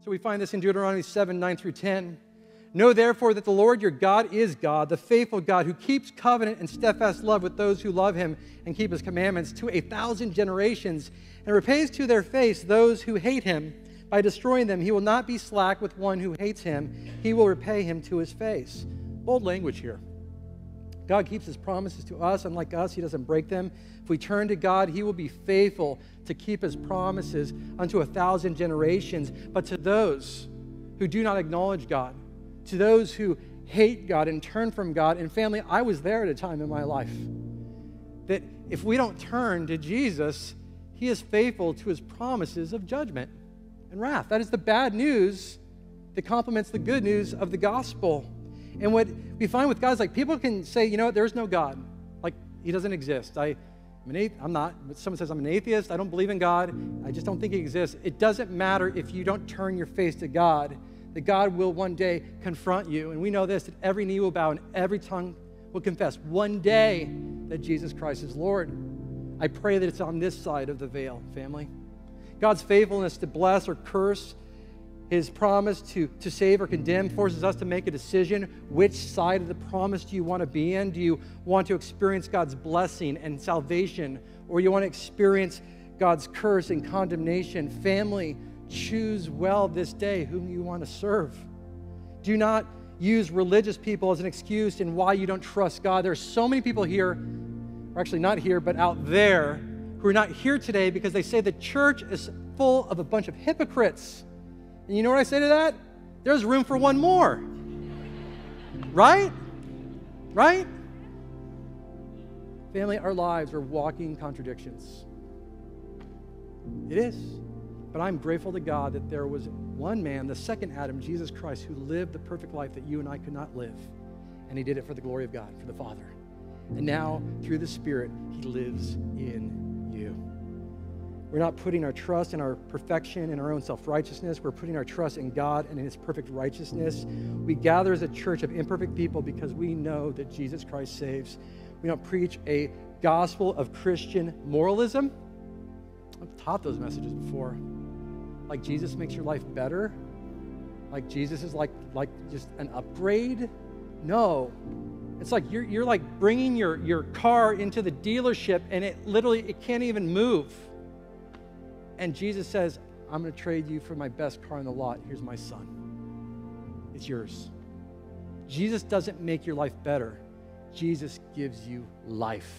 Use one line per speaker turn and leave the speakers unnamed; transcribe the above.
So we find this in Deuteronomy 7, 9 through 10. Know therefore that the Lord your God is God, the faithful God, who keeps covenant and steadfast love with those who love him and keep his commandments to 1,000 generations, and repays to their face those who hate him. By destroying them, he will not be slack with one who hates him. He will repay him to his face. Bold language here. God keeps his promises to us. Unlike us, he doesn't break them. If we turn to God, he will be faithful to keep his promises unto 1,000 generations. But to those who do not acknowledge God, to those who hate God and turn from God, and family, I was there at a time in my life that if we don't turn to Jesus, he is faithful to his promises of judgment and wrath. That is the bad news that complements the good news of the gospel. And what we find with God is like people can say, you know what, there's no God. Like, he doesn't exist. I'm not. Someone says I'm an atheist. I don't believe in God. I just don't think he exists. It doesn't matter if you don't turn your face to God, that God will one day confront you. And we know this, that every knee will bow and every tongue will confess one day that Jesus Christ is Lord. I pray that it's on this side of the veil, family. God's faithfulness to bless or curse, his promise to save or condemn, forces us to make a decision. Which side of the promise do you want to be in? Do you want to experience God's blessing and salvation, or you want to experience God's curse and condemnation? Family, choose well this day whom you want to serve. Do not use religious people as an excuse in why you don't trust God. There are so many people here, or actually not here, but out there, who are not here today because they say the church is full of a bunch of hypocrites. And you know what I say to that? There's room for one more. Right? Right? Family, our lives are walking contradictions. It is. But I'm grateful to God that there was one man, the second Adam, Jesus Christ, who lived the perfect life that you and I could not live. And he did it for the glory of God, for the Father. And now, through the Spirit, he lives in you. We're not putting our trust in our perfection and our own self-righteousness. We're putting our trust in God and in his perfect righteousness. We gather as a church of imperfect people because we know that Jesus Christ saves. We don't preach a gospel of Christian moralism. I've taught those messages before. Like Jesus makes your life better. Like Jesus is like just an upgrade. No. It's like you're like bringing your car into the dealership and it can't even move. And Jesus says, I'm going to trade you for my best car in the lot. Here's my son. It's yours. Jesus doesn't make your life better. Jesus gives you life.